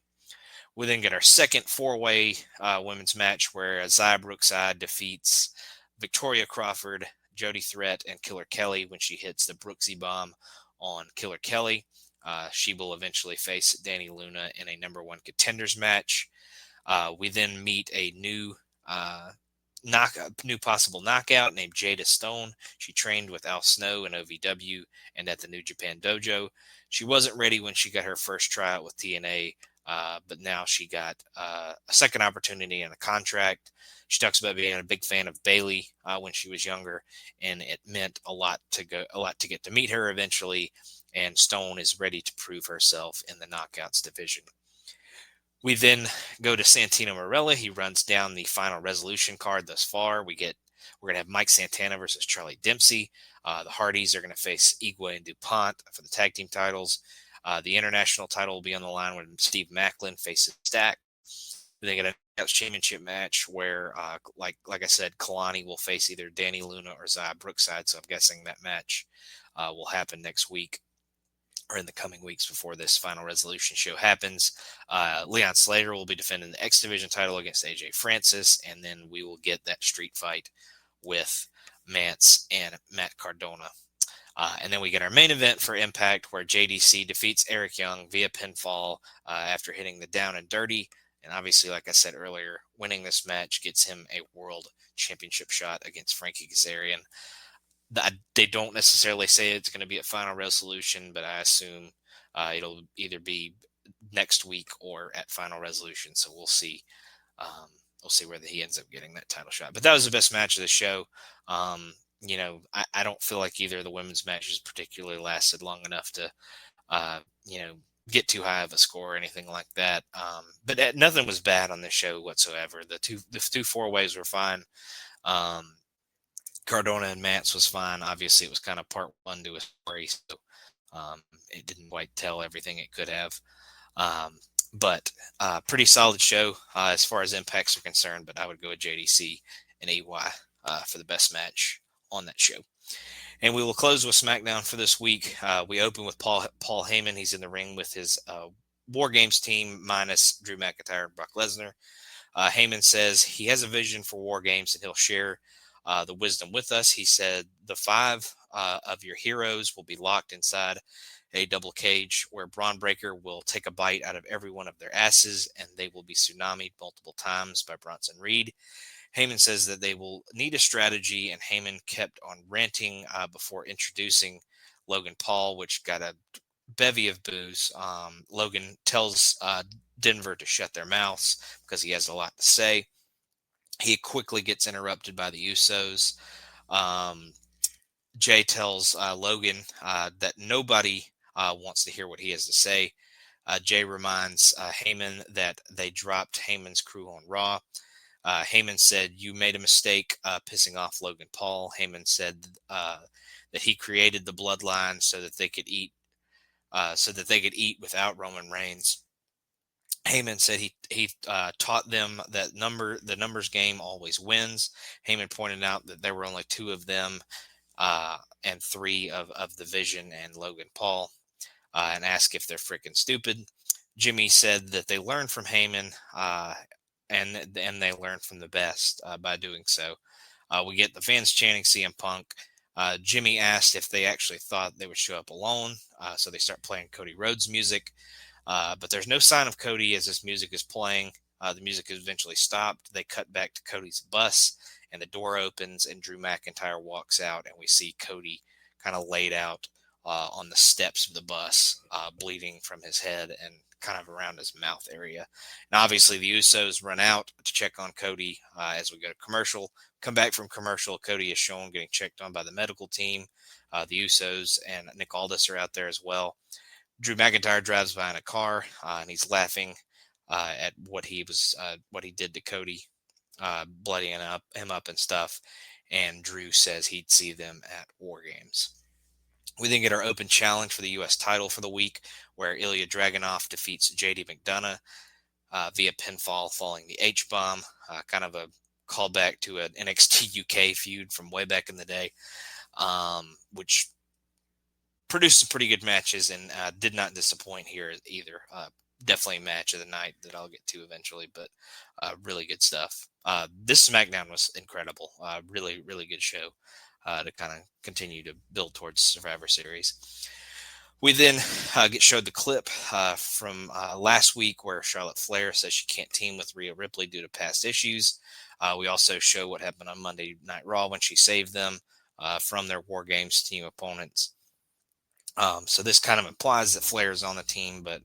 We then get our second 4-way women's match where Xia Brookside defeats Victoria Crawford, Jody Threat, and Killer Kelly when she hits the Brooksy bomb on Killer Kelly. She will eventually face Danny Luna in a number 1 contenders match. We then meet a new possible knockout named Jada Stone. She trained with Al Snow in OVW and at the New Japan Dojo. She wasn't ready when she got her first tryout with TNA, but now she got a second opportunity and a contract. She talks about being a big fan of Bayley when she was younger, and it meant a lot to get to meet her eventually. And Stone is ready to prove herself in the Knockouts division. We then go to Santino Marella. He runs down the final resolution card thus far. We're going to have Mike Santana versus Charlie Dempsey. The Hardys are going to face Igwe and DuPont for the tag team titles. The international title will be on the line when Steve Macklin faces Stack. We then get a championship match where, like I said, Kalani will face either Danny Luna or Xia Brookside. So I'm guessing that match will happen next week, or in the coming weeks before this final resolution show happens. Leon Slater will be defending the X Division title against AJ Francis, and then we will get that street fight with Mance and Matt Cardona. And then we get our main event for Impact, where JDC defeats Eric Young via pinfall after hitting the Down and Dirty. And obviously, like I said earlier, winning this match gets him a world championship shot against Frankie Kazarian. They don't necessarily say it's going to be a final resolution, but I assume it'll either be next week or at final resolution. So we'll see. We'll see whether he ends up getting that title shot. But that was the best match of the show. I don't feel like either of the women's matches particularly lasted long enough to, get too high of a score or anything like that. But nothing was bad on this show whatsoever. The two 4-ways were fine. Cardona and Mance was fine. Obviously, it was kind of part 1 to a story, so it didn't quite tell everything it could have. But pretty solid show as far as impacts are concerned. But I would go with JDC and EY for the best match on that show. And we will close with SmackDown for this week. We open with Paul Heyman. He's in the ring with his War Games team minus Drew McIntyre and Brock Lesnar. Heyman says he has a vision for War Games and he'll share the wisdom with us. He said the 5 of your heroes will be locked inside a double cage where Braun Breaker will take a bite out of every one of their asses, and they will be tsunamied multiple times by Bronson Reed. Heyman says that they will need a strategy, and Heyman kept on ranting before introducing Logan Paul, which got a bevy of boos. Logan tells Denver to shut their mouths because he has a lot to say. He quickly gets interrupted by the Usos. Jay tells Logan that nobody wants to hear what he has to say. Jay reminds Heyman that they dropped Heyman's crew on Raw. Heyman said, "You made a mistake pissing off Logan Paul." Heyman said that he created the bloodline so that they could eat without Roman Reigns. Heyman said he taught them that the numbers game always wins. Heyman pointed out that there were only 2 of them and 3 of the Vision and Logan Paul, and asked if they're freaking stupid. Jimmy said that they learned from Heyman and they learned from the best by doing so. We get the fans chanting CM Punk. Jimmy asked if they actually thought they would show up alone, so they start playing Cody Rhodes music. But there's no sign of Cody as this music is playing. The music is eventually stopped. They cut back to Cody's bus, and the door opens, and Drew McIntyre walks out, and we see Cody kind of laid out on the steps of the bus, bleeding from his head and kind of around his mouth area. And obviously the Usos run out to check on Cody as we go to commercial. Come back from commercial, Cody is shown getting checked on by the medical team. The Usos and Nick Aldis are out there as well. Drew McIntyre drives by in a car, and he's laughing at what he did to Cody, bloodying him up and stuff. And Drew says he'd see them at War Games. We then get our open challenge for the U.S. title for the week, where Ilya Dragunov defeats J.D. McDonough via pinfall, following the H-bomb, kind of a callback to an NXT UK feud from way back in the day, which produced some pretty good matches and did not disappoint here either. Definitely a match of the night that I'll get to eventually, but really good stuff. This SmackDown was incredible. Really, really good show to kind of continue to build towards Survivor Series. We then get showed the clip from last week where Charlotte Flair says she can't team with Rhea Ripley due to past issues. We also show what happened on Monday Night Raw when she saved them from their War Games team opponents. So this kind of implies that Flair is on the team, but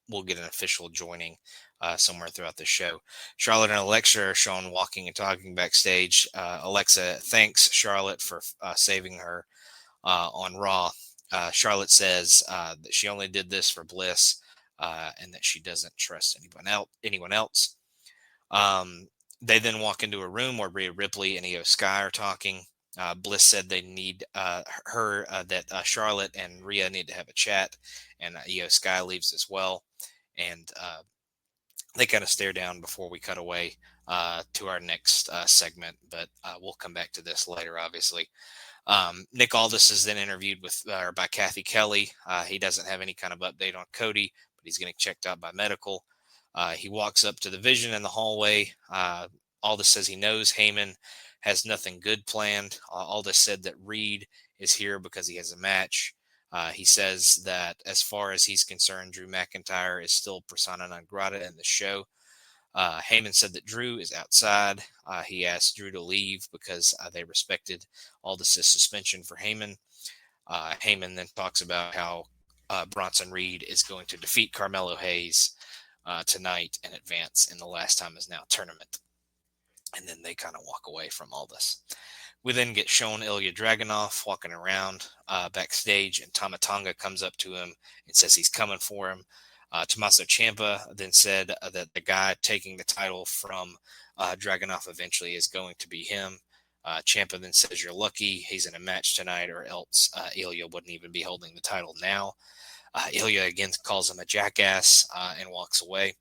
we'll get an official joining somewhere throughout the show. Charlotte and Alexa are shown walking and talking backstage. Alexa thanks Charlotte for saving her on Raw. Charlotte says that she only did this for Bliss and that she doesn't trust anyone else. They then walk into a room where Rhea Ripley and Io Sky are talking. Bliss said they need that Charlotte and Rhea need to have a chat, and Io Sky leaves as well. And they kind of stare down before we cut away to our next segment, but we'll come back to this later, obviously. Nick Aldis is then interviewed by Kathy Kelly. He doesn't have any kind of update on Cody, but he's getting checked out by medical. He walks up to the Vision in the hallway. Aldis says he knows Heyman has nothing good planned. Aldis said that Reed is here because he has a match. He says that as far as he's concerned, Drew McIntyre is still persona non grata in the show. Heyman said that Drew is outside. He asked Drew to leave because they respected Aldis' suspension for Heyman. Heyman then talks about how Bronson Reed is going to defeat Carmelo Hayes tonight and advance in the Last Time Is Now tournament. And then they kind of walk away from all this. We then get shown Ilya Dragunov walking around backstage, and Tama Tonga comes up to him and says he's coming for him. Tommaso Ciampa then said that the guy taking the title from Dragunov eventually is going to be him. Ciampa then says, "You're lucky he's in a match tonight, or else Ilya wouldn't even be holding the title now." Ilya again calls him a jackass and walks away.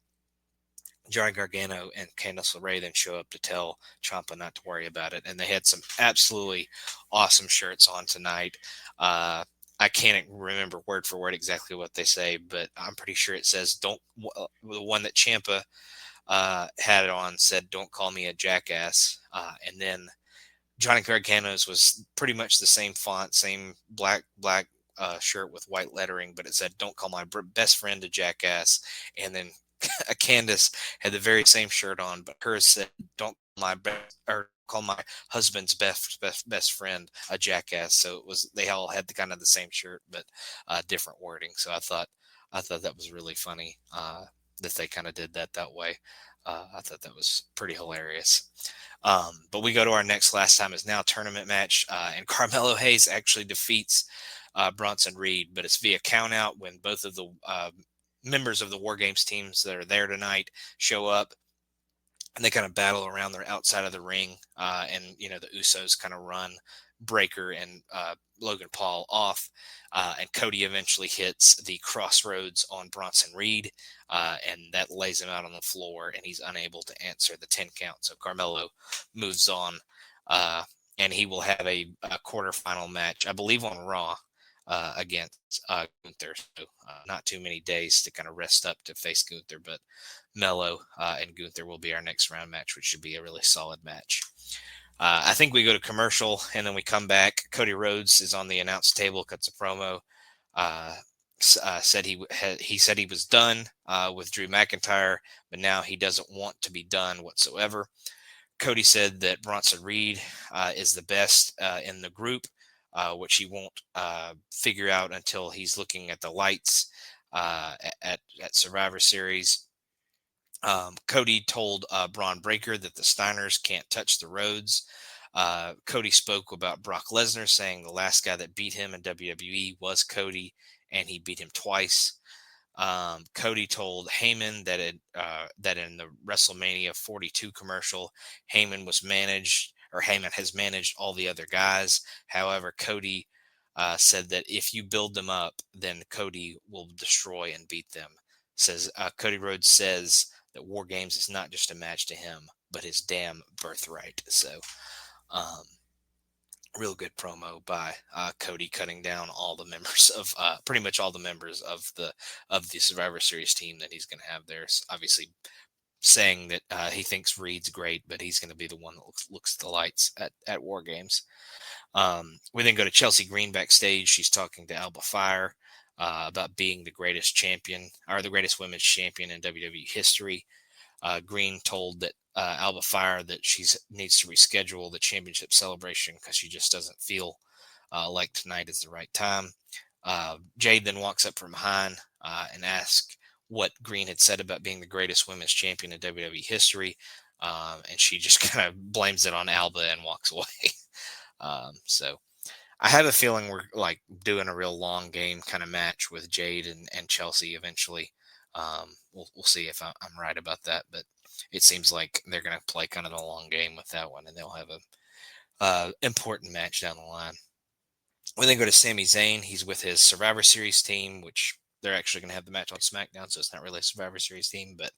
Johnny Gargano and Candice LeRae then show up to tell Ciampa not to worry about it. And they had some absolutely awesome shirts on tonight. I can't remember word for word exactly what they say, but I'm pretty sure it says, the one that Ciampa had it on said, "Don't call me a jackass." And then Johnny Gargano's was pretty much the same font, same black shirt with white lettering, but it said, "Don't call my best friend a jackass." And then Candice had the very same shirt on, but hers said, "Don't call my husband's best friend a jackass." So they all had the same shirt, but different wording. So I thought that was really funny that they kind of did that way. I thought that was pretty hilarious. But we go to our next Last Time Is Now tournament match, and Carmelo Hayes actually defeats Bronson Reed, but it's via countout when both of the members of the War Games teams that are there tonight show up, and they kind of battle around the outside of the ring. And the Usos kind of run Breaker and Logan Paul off, and Cody eventually hits the crossroads on Bronson Reed, and that lays him out on the floor, and he's unable to answer the 10 count. So Carmelo moves on, and he will have a quarterfinal match, I believe, on Raw against Gunther. So not too many days to kind of rest up to face Gunther, but Mello and Gunther will be our next round match, which should be a really solid match. I think we go to commercial, and then we come back. Cody Rhodes is on the announce table, cuts a promo. Said he said he was done with Drew McIntyre, but now he doesn't want to be done whatsoever. Cody said that Bronson Reed is the best in the group, which he won't figure out until he's looking at the lights at Survivor Series. Cody told Braun Breaker that the Steiners can't touch the Rhodes. Cody spoke about Brock Lesnar, saying the last guy that beat him in WWE was Cody, and he beat him twice. Cody told Heyman that in the WrestleMania 42 commercial, Heyman has managed all the other guys. However, Cody said that if you build them up, then Cody will destroy and beat them. Cody Rhodes says that War Games is not just a match to him, but his damn birthright. So, real good promo by Cody, cutting down all the members of pretty much all the members of the Survivor Series team that he's going to have there. So obviously, saying that he thinks Reed's great, but he's going to be the one that looks at the lights at War Games. We then go to Chelsea Green backstage. She's talking to Alba Fire about being the greatest champion, or the greatest women's champion in WWE history. Green told that Alba Fire that she needs to reschedule the championship celebration because she just doesn't feel like tonight is the right time. Jade then walks up from behind and asks what Green had said about being the greatest women's champion in WWE history, and she just kind of blames it on Alba and walks away. So I have a feeling we're like doing a real long game kind of match with Jade and Chelsea eventually. We'll see if I'm right about that, but it seems like they're going to play kind of a long game with that one, and they'll have a important match down the line. We then go to Sami Zayn. He's with his Survivor Series team, which they're actually going to have the match on SmackDown, so it's not really a Survivor Series team, but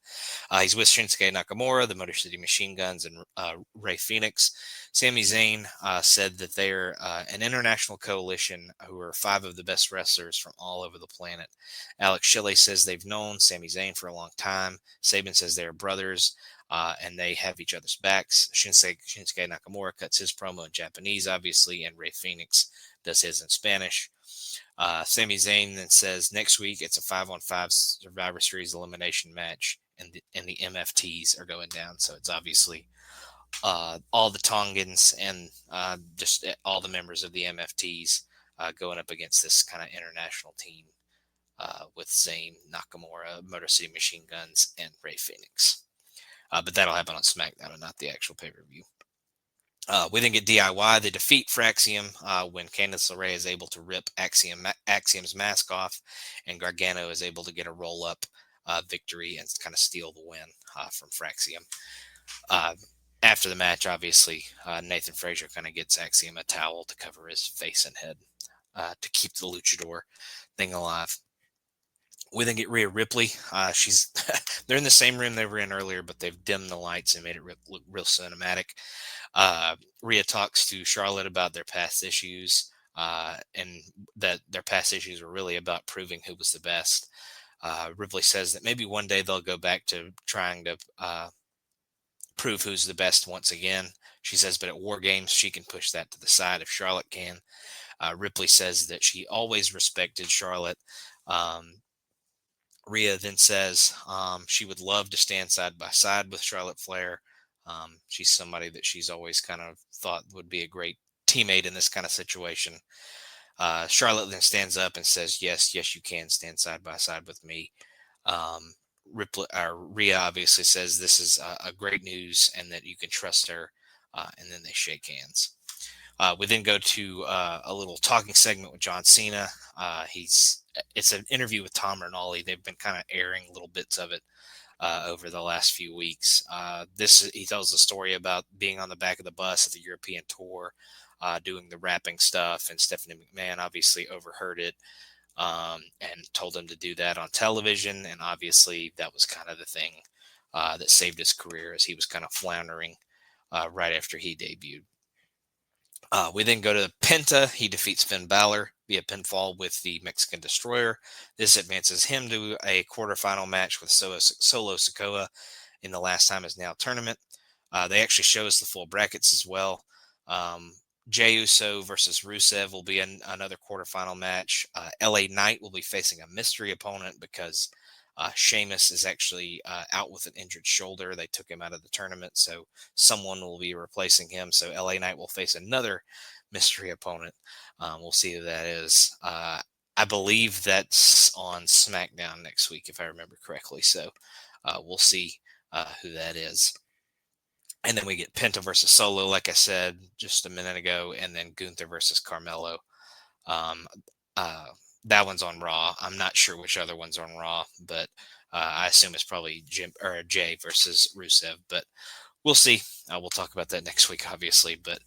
he's with Shinsuke Nakamura, the Motor City Machine Guns, and Rey Fenix. Sami Zayn said that they're an international coalition who are 5 of the best wrestlers from all over the planet. Alex Shelley says they've known Sami Zayn for a long time. Sabin says they're brothers, and they have each other's backs. Shinsuke Nakamura cuts his promo in Japanese, obviously, and Rey Fenix does his in Spanish. Sami Zayn then says next week it's a 5-on-5 Survivor Series elimination match, and the MFTs are going down. So it's obviously all the Tongans and just all the members of the MFTs going up against this kind of international team with Zayn, Nakamura, Motor City Machine Guns, and Rey Fenix. But that'll happen on SmackDown and not the actual pay-per-view. We then get DIY. They defeat Fraxium when Candice LeRae is able to rip Axiom's mask off, and Gargano is able to get a roll-up victory and kind of steal the win from Fraxium. After the match, obviously, Nathan Frazier kind of gets Axiom a towel to cover his face and head to keep the luchador thing alive. We then get Rhea Ripley. They're in the same room they were in earlier, but they've dimmed the lights and made it look real cinematic. Rhea talks to Charlotte about their past issues, and that their past issues were really about proving who was the best. Ripley says that maybe one day they'll go back to trying to prove who's the best once again. She says, but at War Games, she can push that to the side if Charlotte can. Ripley says that she always respected Charlotte. Rhea then says she would love to stand side by side with Charlotte Flair. She's somebody that she's always kind of thought would be a great teammate in this kind of situation. Charlotte then stands up and says, yes, you can stand side by side with me. Rhea obviously says this is a great news and that you can trust her, and then they shake hands. We then go to a little talking segment with John Cena. It's an interview with Tom Rinaldi. They've been kind of airing little bits of it over the last few weeks. He tells the story about being on the back of the bus at the European tour, doing the rapping stuff, and Stephanie McMahon obviously overheard it and told him to do that on television. And obviously that was kind of the thing that saved his career, as he was kind of floundering right after he debuted. We then go to Penta. He defeats Finn Balor via pinfall with the Mexican Destroyer. This advances him to a quarterfinal match with Solo Sikoa in the Last Time Is Now tournament. They actually show us the full brackets as well. Jey Uso versus Rusev will be another quarterfinal match. LA Knight will be facing a mystery opponent because Sheamus is actually out with an injured shoulder. They took him out of the tournament, so someone will be replacing him. So LA Knight will face another mystery opponent. We'll see who that is. I believe that's on SmackDown next week, if I remember correctly. So we'll see who that is. And then we get Penta versus Solo, like I said just a minute ago, and then Gunther versus Carmelo. Um, uh, that one's on Raw. I'm not sure which other one's on Raw, but I assume it's probably Jay versus Rusev. But we'll see. We'll talk about that next week, obviously. But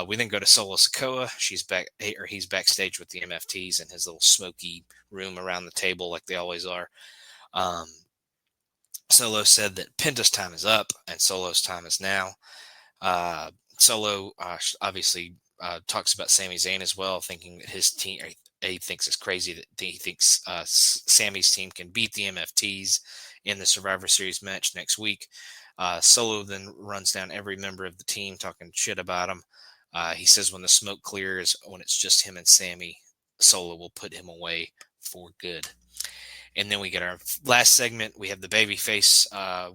we then go to Solo Sikoa. He's backstage with the MFTs in his little smoky room around the table, like they always are. Solo said that Penta's time is up and Solo's time is now. Solo obviously talks about Sami Zayn as well, thinking that his team, he thinks it's crazy that he thinks Sami's team can beat the MFTs in the Survivor Series match next week. Solo then runs down every member of the team, talking shit about him. He says when the smoke clears, when it's just him and Sami, Solo will put him away for good. And then we get our last segment. We have the babyface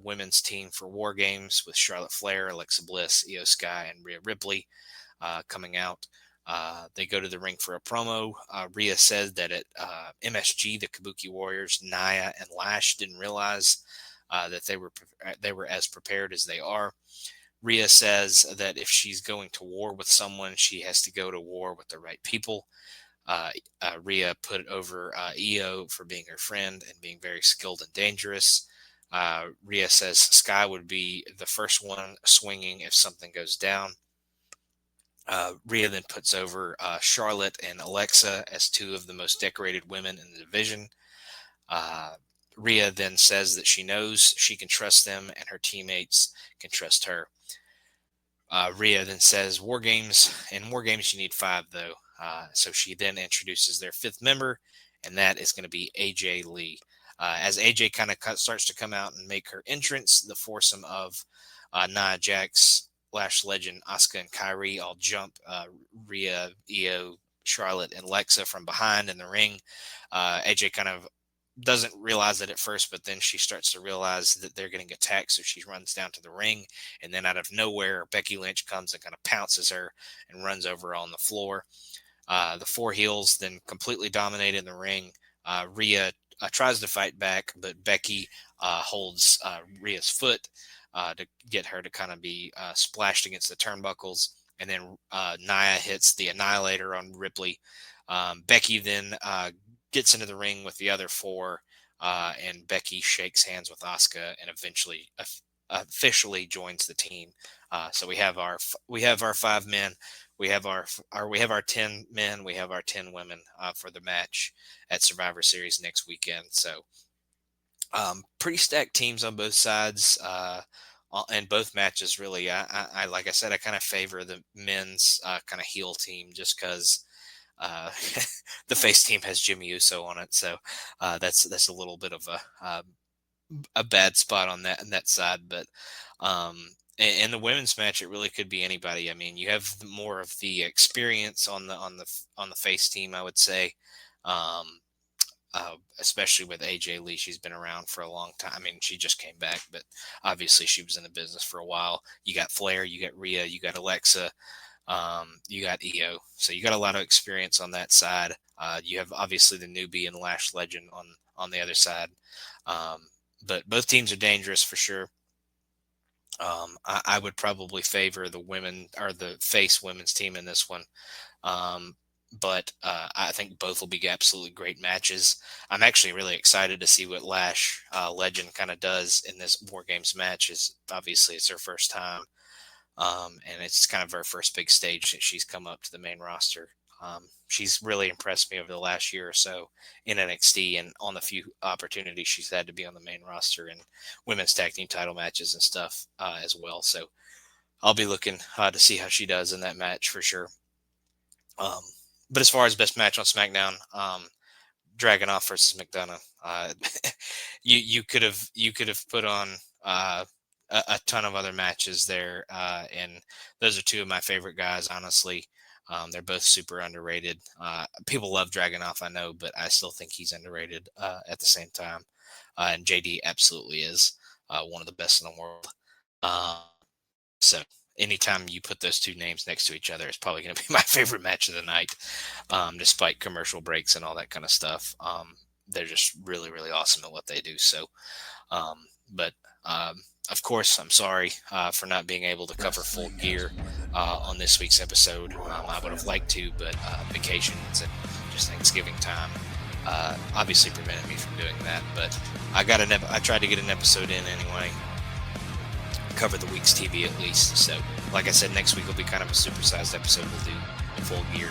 women's team for War Games with Charlotte Flair, Alexa Bliss, Io Sky, and Rhea Ripley coming out. They go to the ring for a promo. Rhea said that at MSG, the Kabuki Warriors, Nia and Lash didn't realize that they were as prepared as they are. Rhea says that if she's going to war with someone, she has to go to war with the right people. Rhea put over Io for being her friend and being very skilled and dangerous. Rhea says Sky would be the first one swinging if something goes down. Rhea then puts over Charlotte and Alexa as two of the most decorated women in the division. Rhea then says that she knows she can trust them and her teammates can trust her. Rhea then says in War Games you need 5 though. So she then introduces their 5th member, and that is going to be AJ Lee. As AJ kind of starts to come out and make her entrance, the foursome of Nia Jax, Lash Legend, Asuka, and Kairi all jump Rhea, Io, Charlotte, and Lexa from behind in the ring. AJ kind of doesn't realize it at first, but then she starts to realize that they're getting attacked, so she runs down to the ring, and then out of nowhere, Becky Lynch comes and kind of pounces her and runs over on the floor. The 4 heels then completely dominate in the ring. Rhea tries to fight back, but Becky holds Rhea's foot to get her to kind of be splashed against the turnbuckles. And then Nia hits the Annihilator on Ripley. Becky then gets into the ring with the other 4, and Becky shakes hands with Asuka and eventually officially joins the team. So we have our 5 men. We have our 10 men. We have our 10 women for the match at Survivor Series next weekend. So pretty stacked teams on both sides and both matches. Really, I like I said, I kind of favor the men's kind of heel team just because the face team has Jimmy Uso on it. So that's a little bit of a bad spot on that side, but. In the women's match, it really could be anybody. I mean, you have more of the experience on the face team, I would say, especially with AJ Lee. She's been around for a long time. I mean, she just came back, but obviously she was in the business for a while. You got Flair, you got Rhea, you got Alexa, you got Io. So you got a lot of experience on that side. You have obviously the newbie and Lash Legend on the other side. But both teams are dangerous for sure. I would probably favor the women or the face women's team in this one. But I think both will be absolutely great matches. I'm actually really excited to see what Lash Legend kind of does in this War Games match. Obviously it's her first time. And it's kind of her first big stage that she's come up to the main roster. She's really impressed me over the last year or so in NXT and on the few opportunities she's had to be on the main roster and women's tag team title matches and stuff as well. So I'll be looking to see how she does in that match for sure. But as far as best match on SmackDown, Dragunov versus McDonough, you could have put on a ton of other matches there, and those are 2 of my favorite guys, honestly. They're both super underrated. People love Dragunov, I know, but I still think he's underrated at the same time. And JD absolutely is one of the best in the world. So anytime you put those two names next to each other, it's probably going to be my favorite match of the night, despite commercial breaks and all that kind of stuff. They're just really, really awesome at what they do. So, of course, I'm sorry for not being able to cover Full Gear on this week's episode. I would have liked to, but vacations and just Thanksgiving time obviously prevented me from doing that. But I tried to get an episode in anyway. Cover the week's TV at least. So, like I said, next week will be kind of a supersized episode. We'll do Full Gear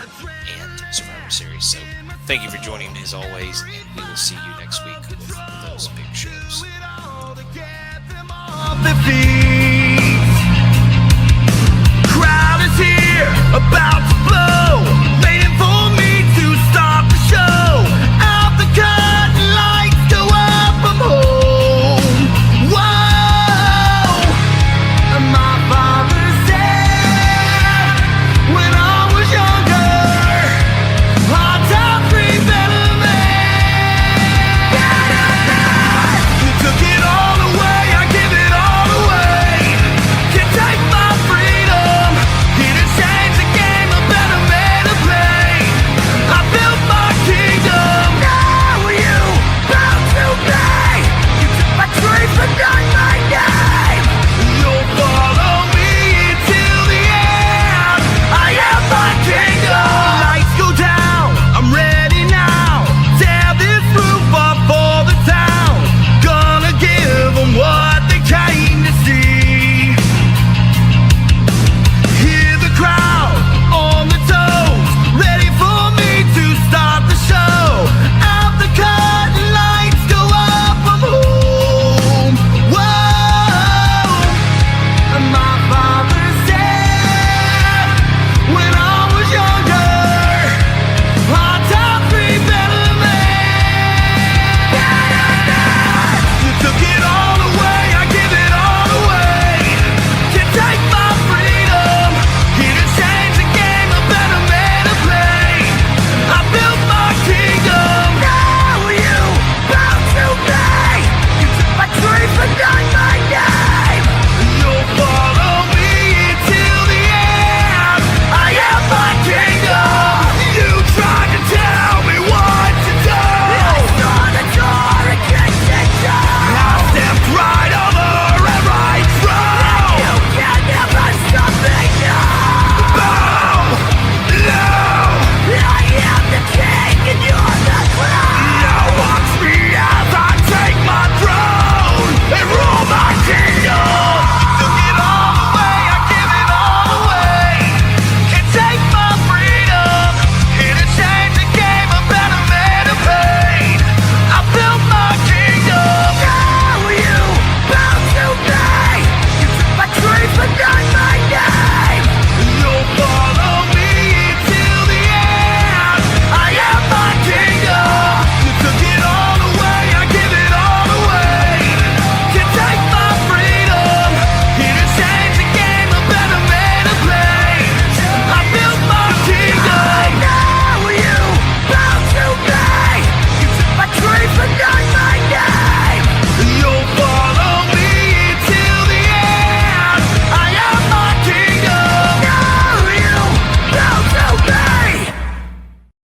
and Survivor Series. So, thank you for joining me as always, and we will see you next week with